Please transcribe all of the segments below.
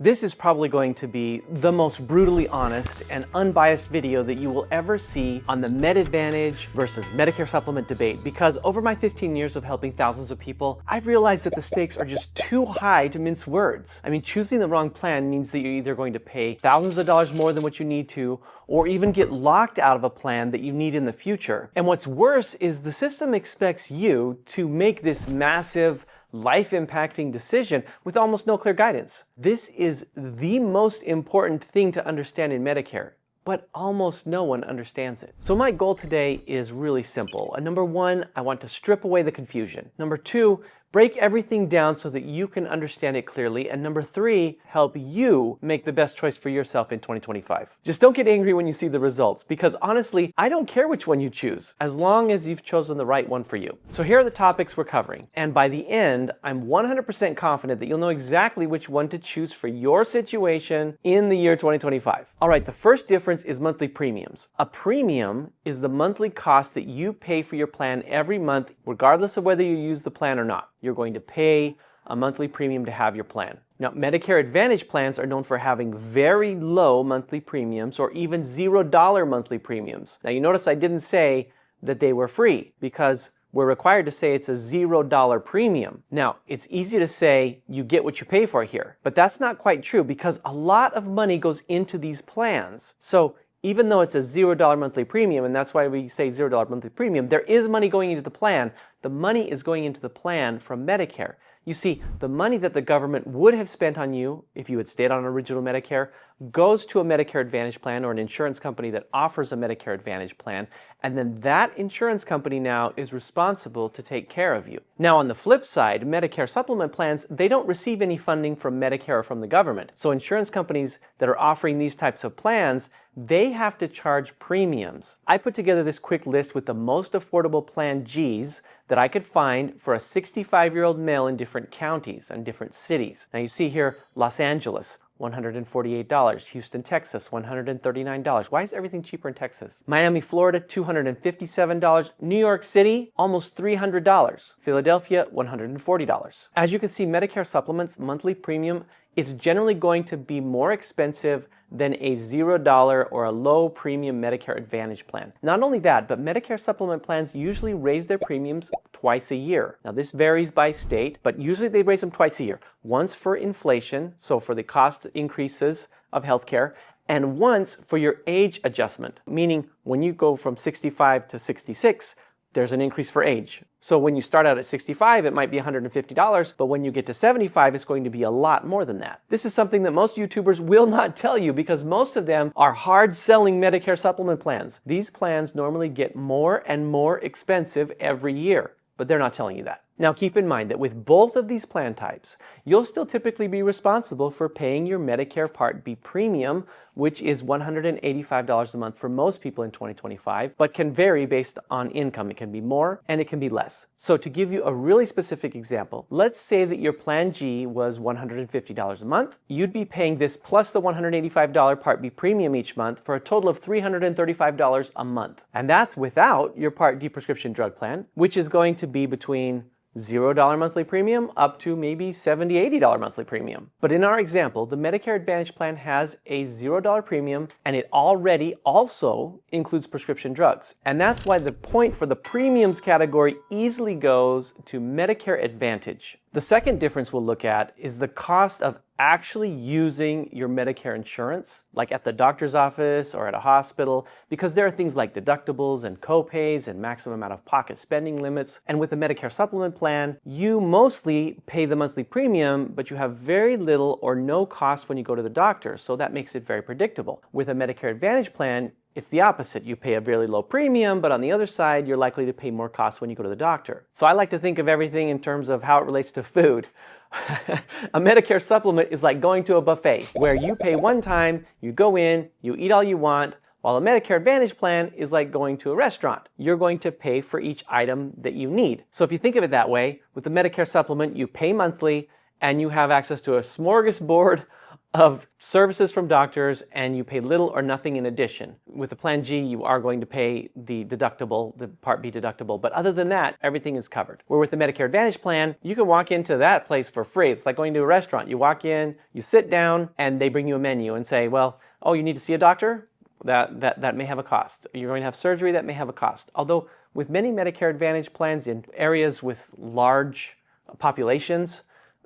This is probably going to be the most brutally honest and unbiased video that you will ever see on the Med Advantage versus Medicare Supplement debate, because over my 15 years of helping thousands of people, I've realized that the stakes are just too high to mince words. I mean, choosing the wrong plan means that you're either going to pay thousands of dollars more than what you need to, or even get locked out of a plan that you need in the future. And what's worse is the system expects you to make this massive, life-impacting decision with almost no clear guidance. This is the most important thing to understand in Medicare, but almost no one understands it. So my goal today is really simple. Number one, I want to strip away the confusion. Number two, break everything down so that you can understand it clearly. And number three, help you make the best choice for yourself in 2025. Just don't get angry when you see the results, because honestly, I don't care which one you choose, as long as you've chosen the right one for you. So here are the topics we're covering. And by the end, I'm 100% confident that you'll know exactly which one to choose for your situation in the year 2025. All right, the first difference is monthly premiums. A premium is the monthly cost that you pay for your plan every month, regardless of whether you use the plan or not. You're going to pay a monthly premium to have your plan. Now, Medicare Advantage plans are known for having very low monthly premiums or even $0 monthly premiums. Now, you notice I didn't say that they were free, because we're required to say it's a $0 premium. Now, it's easy to say you get what you pay for here, but that's not quite true, because a lot of money goes into these plans. So even though it's a $0 monthly premium, and that's why we say $0 monthly premium, there is money going into the plan. The money is going into the plan from Medicare. You see, the money that the government would have spent on you if you had stayed on original Medicare goes to a Medicare Advantage plan or an insurance company that offers a Medicare Advantage plan, and then that insurance company now is responsible to take care of you. Now, on the flip side, Medicare Supplement plans, they don't receive any funding from Medicare or from the government. So insurance companies that are offering these types of plans, they have to charge premiums. I put together this quick list with the most affordable Plan Gs that I could find for a 65-year-old male in different counties and different cities. Now you see here, Los Angeles, $148. Houston, Texas, $139. Why is everything cheaper in Texas? Miami, Florida, $257. New York City, almost $300. Philadelphia, $140. As you can see, Medicare Supplement's monthly premium, it's generally going to be more expensive than a $0 or a low premium Medicare Advantage plan. Not only that, but Medicare Supplement plans usually raise their premiums twice a year. Now this varies by state, but usually they raise them twice a year. Once for inflation, so for the cost increases of healthcare, and once for your age adjustment, meaning when you go from 65 to 66, there's an increase for age. So when you start out at 65, it might be $150, but when you get to 75, it's going to be a lot more than that. This is something that most YouTubers will not tell you, because most of them are hard-selling Medicare Supplement plans. These plans normally get more and more expensive every year, but they're not telling you that. Now keep in mind that with both of these plan types, you'll still typically be responsible for paying your Medicare Part B premium, which is $185 a month for most people in 2025, but can vary based on income. It can be more and it can be less. So to give you a really specific example, let's say that your Plan G was $150 a month. You'd be paying this plus the $185 Part B premium each month for a total of $335 a month. And that's without your Part D prescription drug plan, which is going to be between $0 monthly premium up to maybe $70, $80 monthly premium. But in our example, the Medicare Advantage plan has a $0 premium, and it already also includes prescription drugs. And that's why the point for the premiums category easily goes to Medicare Advantage. The second difference we'll look at is the cost of actually using your Medicare insurance, like at the doctor's office or at a hospital, because there are things like deductibles and co-pays and maximum out-of-pocket spending limits. And with a Medicare Supplement plan, you mostly pay the monthly premium, but you have very little or no cost when you go to the doctor, so that makes it very predictable. With a Medicare Advantage plan, it's the opposite. You pay a very low premium, but on the other side, you're likely to pay more costs when you go to the doctor. So I like to think of everything in terms of how it relates to food. A Medicare Supplement is like going to a buffet, where you pay one time, you go in, you eat all you want, while a Medicare Advantage plan is like going to a restaurant. You're going to pay for each item that you need. So if you think of it that way, with the Medicare Supplement, you pay monthly, and you have access to a smorgasbord of services from doctors and you pay little or nothing in addition. With the Plan G, you are going to pay the deductible, the Part B deductible, but other than that, everything is covered. Where with the Medicare Advantage plan, you can walk into that place for free. It's like going to a restaurant. You walk in, you sit down, and they bring you a menu and say, well, oh, you need to see a doctor? That may have a cost. You're going to have surgery, that may have a cost. Although with many Medicare Advantage plans in areas with large populations,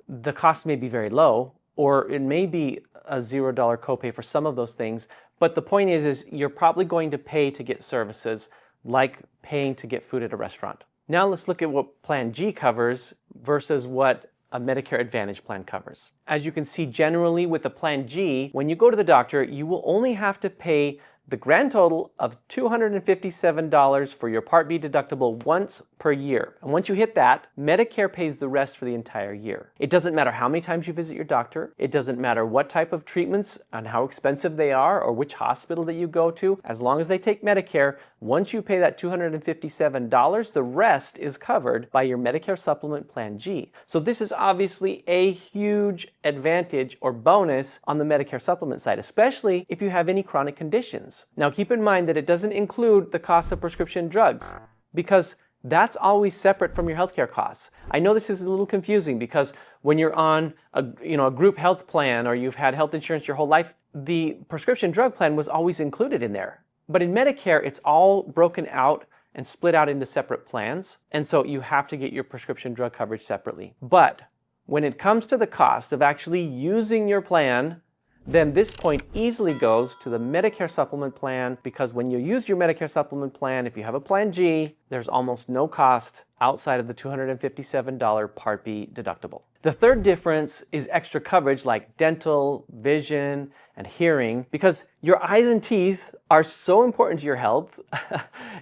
the cost may be very low, or it may be a $0 copay for some of those things. But the point is you're probably going to pay to get services like paying to get food at a restaurant. Now let's look at what Plan G covers versus what a Medicare Advantage plan covers. As you can see, generally with the Plan G, when you go to the doctor, you will only have to pay the grand total of $257 for your Part B deductible once per year. And once you hit that, Medicare pays the rest for the entire year. It doesn't matter how many times you visit your doctor. It doesn't matter what type of treatments and how expensive they are or which hospital that you go to. As long as they take Medicare, once you pay that $257, the rest is covered by your Medicare Supplement Plan G. So this is obviously a huge advantage or bonus on the Medicare Supplement side, especially if you have any chronic conditions. Now keep in mind that it doesn't include the cost of prescription drugs because that's always separate from your healthcare costs. I know this is a little confusing because when you're on a group health plan or you've had health insurance your whole life, the prescription drug plan was always included in there. But in Medicare, it's all broken out and split out into separate plans. And so you have to get your prescription drug coverage separately. But when it comes to the cost of actually using your plan, then this point easily goes to the Medicare Supplement plan because when you use your Medicare Supplement plan, if you have a Plan G, there's almost no cost outside of the $257 Part B deductible. The third difference is extra coverage like dental, vision, and hearing because your eyes and teeth are so important to your health.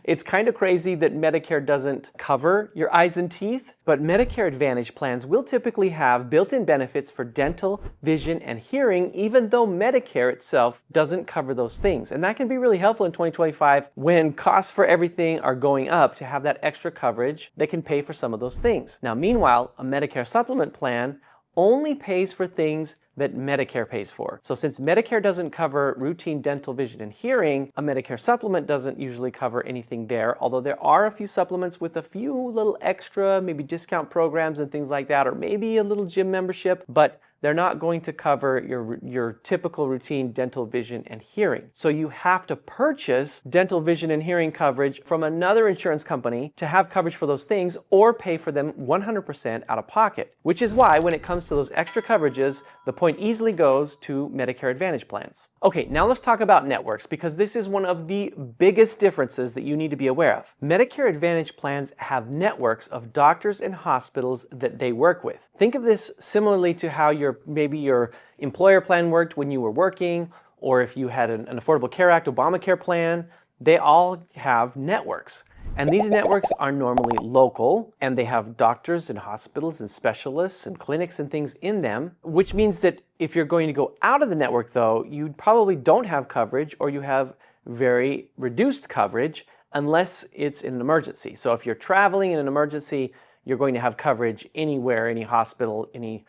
It's kind of crazy that Medicare doesn't cover your eyes and teeth, but Medicare Advantage plans will typically have built-in benefits for dental, vision, and hearing, even though Medicare itself doesn't cover those things. And that can be really helpful in 2025 when costs for everything are going up to have that extra coverage that can pay for some of those things. Now, meanwhile, a Medicare Supplement plan only pays for things that Medicare pays for. So since Medicare doesn't cover routine dental, vision, and hearing, a Medicare supplement doesn't usually cover anything there, although there are a few supplements with a few little extra, maybe discount programs and things like that, or maybe a little gym membership, but they're not going to cover your typical routine dental, vision, and hearing. So you have to purchase dental, vision, and hearing coverage from another insurance company to have coverage for those things or pay for them 100% out of pocket, which is why when it comes to those extra coverages, the point easily goes to Medicare Advantage plans. Okay, now let's talk about networks because this is one of the biggest differences that you need to be aware of. Medicare Advantage plans have networks of doctors and hospitals that they work with. Think of this similarly to how maybe your employer plan worked when you were working, or if you had an Affordable Care Act, Obamacare plan. They all have networks. And these networks are normally local, and they have doctors and hospitals and specialists and clinics and things in them, which means that if you're going to go out of the network though, you probably don't have coverage or you have very reduced coverage unless it's in an emergency. So if you're traveling in an emergency, you're going to have coverage anywhere, any hospital, any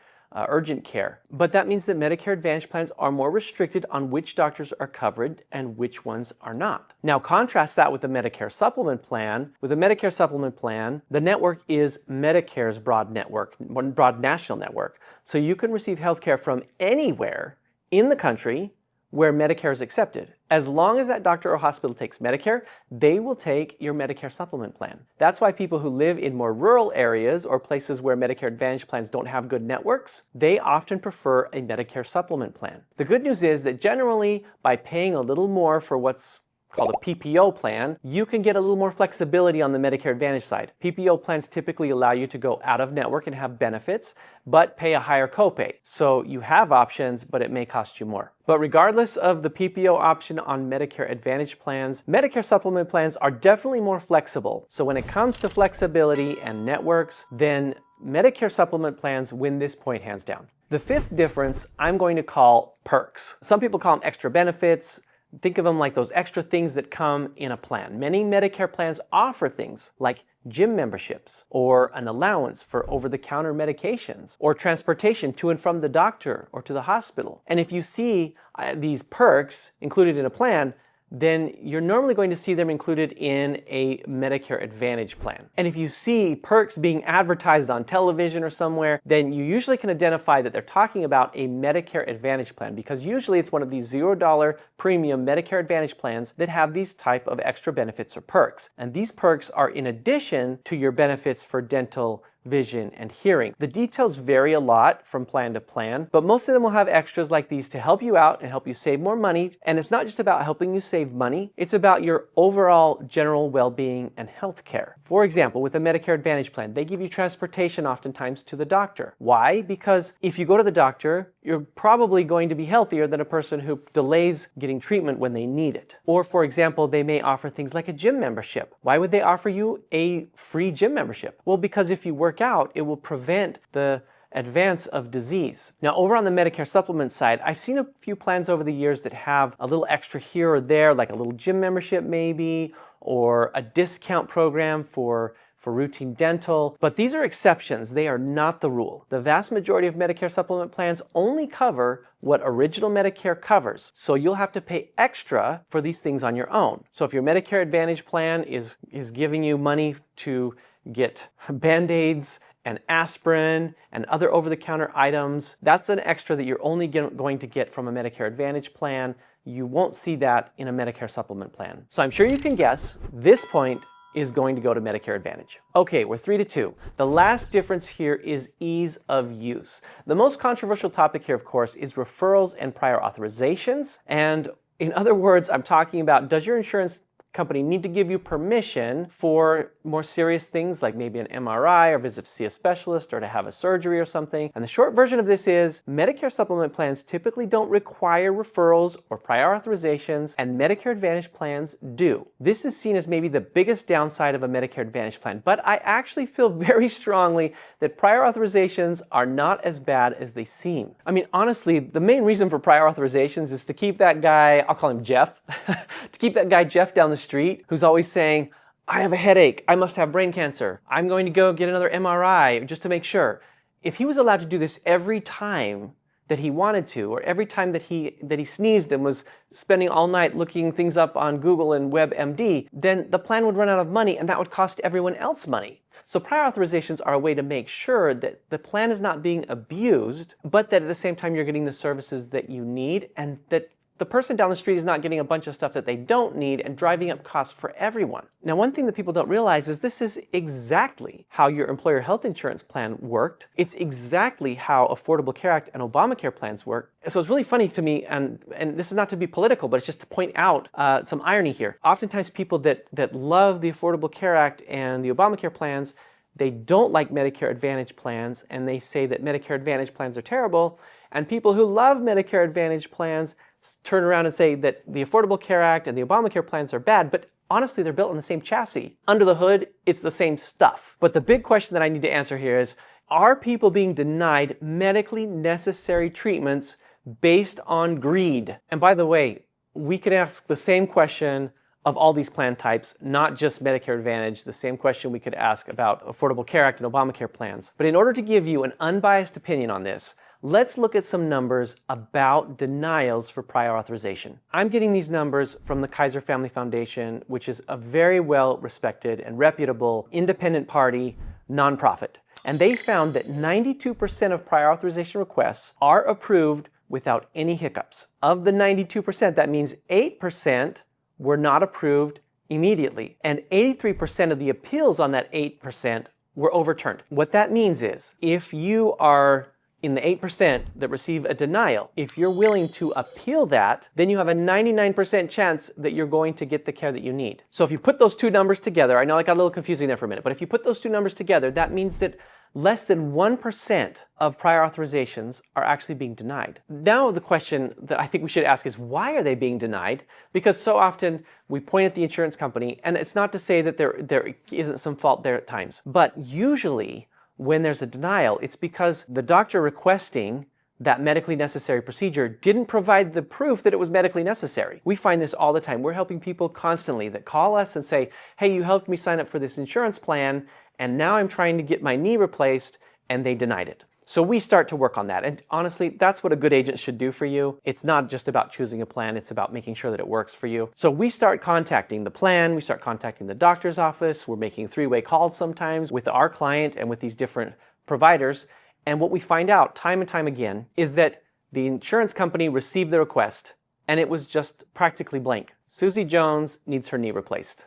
urgent care. But that means that Medicare Advantage plans are more restricted on which doctors are covered and which ones are not. Now contrast that with the Medicare Supplement plan. With the Medicare Supplement plan, the network is Medicare's broad network, broad national network. So you can receive healthcare from anywhere in the country where Medicare is accepted. As long as that doctor or hospital takes Medicare, they will take your Medicare Supplement plan. That's why people who live in more rural areas or places where Medicare Advantage plans don't have good networks, they often prefer a Medicare Supplement plan. The good news is that generally, by paying a little more for what's called a PPO plan, you can get a little more flexibility on the Medicare Advantage side. PPO plans typically allow you to go out of network and have benefits, but pay a higher copay. So you have options, but it may cost you more. But regardless of the PPO option on Medicare Advantage plans, Medicare Supplement plans are definitely more flexible. So when it comes to flexibility and networks, then Medicare Supplement plans win this point hands down. The fifth difference I'm going to call perks. Some people call them extra benefits. Think of them like those extra things that come in a plan. Many Medicare plans offer things like gym memberships, or an allowance for over-the-counter medications, or transportation to and from the doctor or to the hospital. And if you see these perks included in a plan, then you're normally going to see them included in a Medicare Advantage plan. And if you see perks being advertised on television or somewhere, then you usually can identify that they're talking about a Medicare Advantage plan, because usually it's one of these $0 premium Medicare Advantage plans that have these type of extra benefits or perks. And these perks are in addition to your benefits for dental, vision, and hearing. The details vary a lot from plan to plan, but most of them will have extras like these to help you out and help you save more money. And it's not just about helping you save money, it's about your overall general well-being and health care. For example, with a Medicare Advantage plan, they give you transportation oftentimes to the doctor. Why? Because if you go to the doctor, you're probably going to be healthier than a person who delays getting treatment when they need it. Or for example, they may offer things like a gym membership. Why would they offer you a free gym membership? Well, because if you work out, it will prevent the advance of disease. Now, over on the Medicare Supplement side, I've seen a few plans over the years that have a little extra here or there, like a little gym membership maybe, or a discount program for routine dental, but these are exceptions. They are not the rule. The vast majority of Medicare Supplement plans only cover what original Medicare covers, so you'll have to pay extra for these things on your own. So if your Medicare Advantage plan is giving you money to get Band-Aids and aspirin and other over-the-counter items, that's an extra that you're only going to get from a Medicare Advantage plan. You won't see that in a Medicare Supplement plan. So I'm sure you can guess this point is going to go to Medicare Advantage. Okay, we're 3-2. The last difference here is ease of use. The most controversial topic here, of course, is referrals and prior authorizations. And in other words, I'm talking about, does your insurance company need to give you permission for more serious things like maybe an MRI or visit to see a specialist or to have a surgery or something? And the short version of this is Medicare Supplement plans typically don't require referrals or prior authorizations, and Medicare Advantage plans do. This is seen as maybe the biggest downside of a Medicare Advantage plan, but I actually feel very strongly that prior authorizations are not as bad as they seem. I mean, honestly, the main reason for prior authorizations is to keep that guy, I'll call him Jeff, to keep that guy Jeff down the street who's always saying, I have a headache, I must have brain cancer, I'm going to go get another MRI just to make sure. If he was allowed to do this every time that he wanted to, or every time that he sneezed and was spending all night looking things up on Google and WebMD, then the plan would run out of money and that would cost everyone else money. So prior authorizations are a way to make sure that the plan is not being abused, but that at the same time you're getting the services that you need, and that the person down the street is not getting a bunch of stuff that they don't need and driving up costs for everyone. Now, one thing that people don't realize is this is exactly how your employer health insurance plan worked. It's exactly how Affordable Care Act and Obamacare plans work. So it's really funny to me, and this is not to be political, but it's just to point out some irony here. Oftentimes people that love the Affordable Care Act and the Obamacare plans, they don't like Medicare Advantage plans, and they say that Medicare Advantage plans are terrible. And people who love Medicare Advantage plans turn around and say that the Affordable Care Act and the Obamacare plans are bad, but honestly, they're built on the same chassis. Under the hood, it's the same stuff. But the big question that I need to answer here is, are people being denied medically necessary treatments based on greed? And by the way, we could ask the same question of all these plan types, not just Medicare Advantage, the same question we could ask about Affordable Care Act and Obamacare plans. But in order to give you an unbiased opinion on this, let's look at some numbers about denials for prior authorization. I'm getting these numbers from the Kaiser Family Foundation, which is a very well-respected and reputable independent party nonprofit. And they found that 92% of prior authorization requests are approved without any hiccups. Of the 92%, that means 8% were not approved immediately, and 83% of the appeals on that 8% were overturned. What that means is, if you are in the 8% that receive a denial, if you're willing to appeal that, then you have a 99% chance that you're going to get the care that you need. So if you put those two numbers together, I know I got a little confusing there for a minute, but if you put those two numbers together, that means that less than 1% of prior authorizations are actually being denied. Now the question that I think we should ask is, why are they being denied? Because so often we point at the insurance company, and it's not to say that there isn't some fault there at times, but usually when there's a denial, it's because the doctor requesting that medically necessary procedure didn't provide the proof that it was medically necessary. We find this all the time. We're helping people constantly that call us and say, hey, you helped me sign up for this insurance plan, and now I'm trying to get my knee replaced, and they denied it. So we start to work on that. And honestly, that's what a good agent should do for you. It's not just about choosing a plan, it's about making sure that it works for you. So we start contacting the plan, we start contacting the doctor's office, we're making three-way calls sometimes with our client and with these different providers. And what we find out time and time again is that the insurance company received the request and it was just practically blank. Susie Jones needs her knee replaced.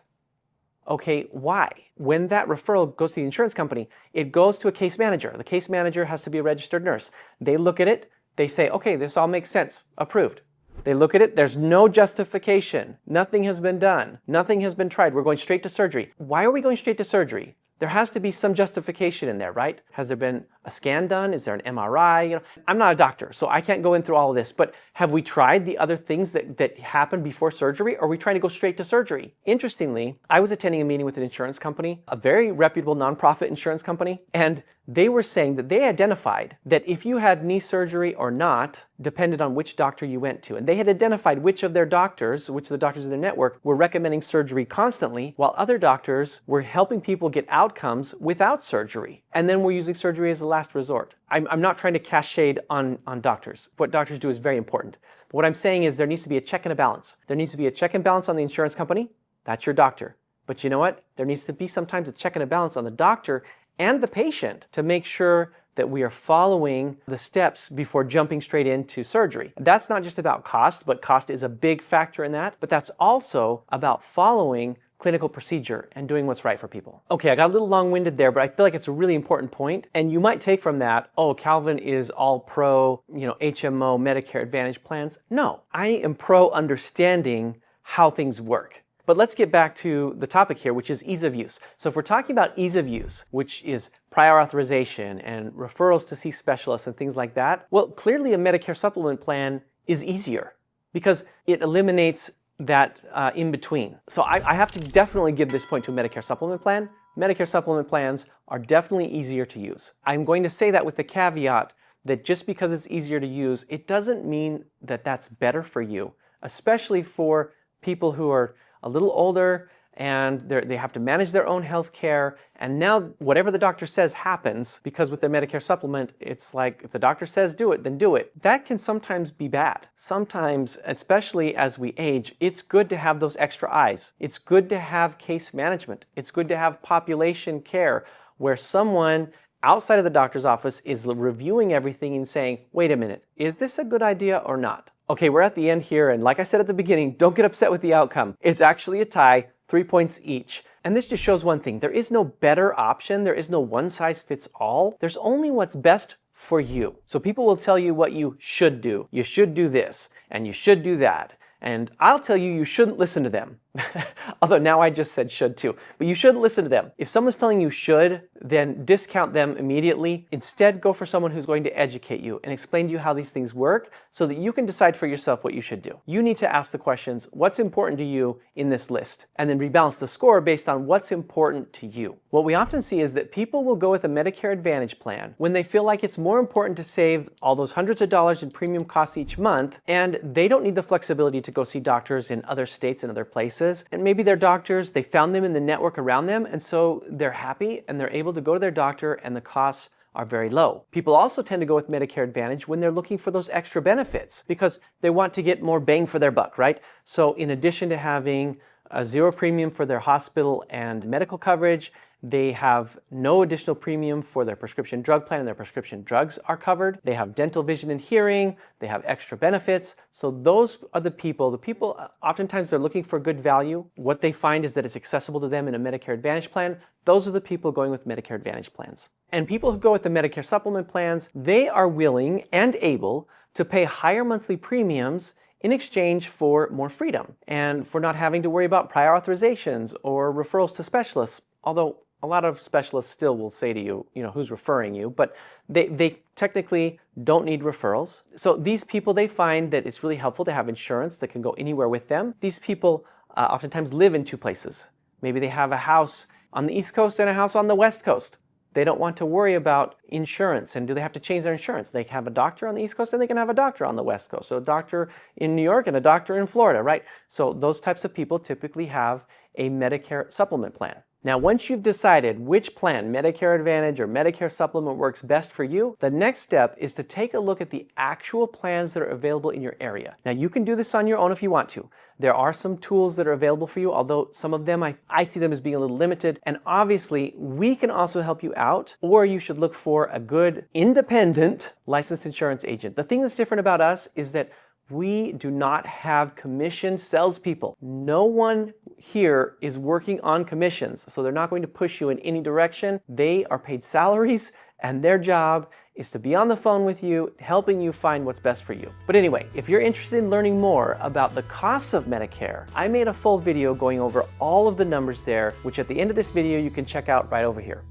Okay, why? When that referral goes to the insurance company, it goes to a case manager. The case manager has to be a registered nurse. They look at it, they say, okay, this all makes sense, approved. They look at it, there's no justification. Nothing has been done. Nothing has been tried. We're going straight to surgery. Why are we going straight to surgery? There has to be some justification in there, right? Has there been a scan done? Is there an MRI? I'm not a doctor, so I can't go in through all of this, but have we tried the other things that happen before surgery, or are we trying to go straight to surgery? Interestingly, I was attending a meeting with an insurance company, a very reputable nonprofit insurance company, and they were saying that they identified that if you had knee surgery or not, depended on which doctor you went to. And they had identified which of their doctors, which of the doctors in their network, were recommending surgery constantly, while other doctors were helping people get outcomes without surgery. And then we're using surgery as a last resort. I'm not trying to cast shade on doctors. What doctors do is very important. But what I'm saying is there needs to be a check and a balance. There needs to be a check and balance on the insurance company. That's your doctor. But you know what? There needs to be sometimes a check and a balance on the doctor and the patient to make sure that we are following the steps before jumping straight into surgery. That's not just about cost, but cost is a big factor in that. But that's also about following clinical procedure and doing what's right for people. Okay, I got a little long-winded there, but I feel like it's a really important point. And you might take from that, oh, Calvin is all pro, HMO, Medicare Advantage plans. No, I am pro understanding how things work. But let's get back to the topic here, which is ease of use. So if we're talking about ease of use, which is prior authorization and referrals to see specialists and things like that, well, clearly a Medicare Supplement plan is easier because it eliminates that in between. So I have to definitely give this point to a Medicare Supplement plan. Medicare Supplement plans are definitely easier to use. I'm going to say that with the caveat that just because it's easier to use, it doesn't mean that that's better for you, especially for people who are a little older and they have to manage their own health care. And now whatever the doctor says happens, because with their Medicare Supplement, it's like if the doctor says do it, then do it. That can sometimes be bad. Sometimes, especially as we age, it's good to have those extra eyes. It's good to have case management. It's good to have population care where someone outside of the doctor's office is reviewing everything and saying, wait a minute, is this a good idea or not? Okay, we're at the end here, and like I said at the beginning, don't get upset with the outcome. It's actually a tie, 3 points each. And this just shows one thing. There is no better option. There is no one size fits all. There's only what's best for you. So people will tell you what you should do. You should do this, and you should do that. And I'll tell you, you shouldn't listen to them. Although now I just said should too. But you shouldn't listen to them. If someone's telling you should, then discount them immediately. Instead, go for someone who's going to educate you and explain to you how these things work so that you can decide for yourself what you should do. You need to ask the questions, what's important to you in this list? And then rebalance the score based on what's important to you. What we often see is that people will go with a Medicare Advantage plan when they feel like it's more important to save all those hundreds of dollars in premium costs each month, and they don't need the flexibility to go see doctors in other states and other places. And maybe their doctors, they found them in the network around them, and so they're happy and they're able to go to their doctor and the costs are very low. People also tend to go with Medicare Advantage when they're looking for those extra benefits because they want to get more bang for their buck, right? So in addition to having a zero premium for their hospital and medical coverage, they have no additional premium for their prescription drug plan, and their prescription drugs are covered. They have dental, vision, and hearing. They have extra benefits. So those are the people oftentimes they're looking for good value. What they find is that it's accessible to them in a Medicare Advantage plan. Those are the people going with Medicare Advantage plans. And people who go with the Medicare Supplement plans, they are willing and able to pay higher monthly premiums in exchange for more freedom and for not having to worry about prior authorizations or referrals to specialists. Although a lot of specialists still will say to you, who's referring you, but they technically don't need referrals. So these people, they find that it's really helpful to have insurance that can go anywhere with them. These people oftentimes live in two places. Maybe they have a house on the East Coast and a house on the West Coast. They don't want to worry about insurance and do they have to change their insurance. They have a doctor on the East Coast and they can have a doctor on the West Coast. So a doctor in New York and a doctor in Florida, right? So those types of people typically have a Medicare Supplement plan. Now, once you've decided which plan, Medicare Advantage or Medicare Supplement, works best for you, the next step is to take a look at the actual plans that are available in your area. Now, you can do this on your own if you want to. There are some tools that are available for you, although some of them, I see them as being a little limited. And obviously, we can also help you out, or you should look for a good, independent licensed insurance agent. The thing that's different about us is that we do not have commissioned salespeople. No one here is working on commissions, so they're not going to push you in any direction. They are paid salaries, and their job is to be on the phone with you, helping you find what's best for you. But anyway, if you're interested in learning more about the costs of Medicare, I made a full video going over all of the numbers there, which at the end of this video you can check out right over here.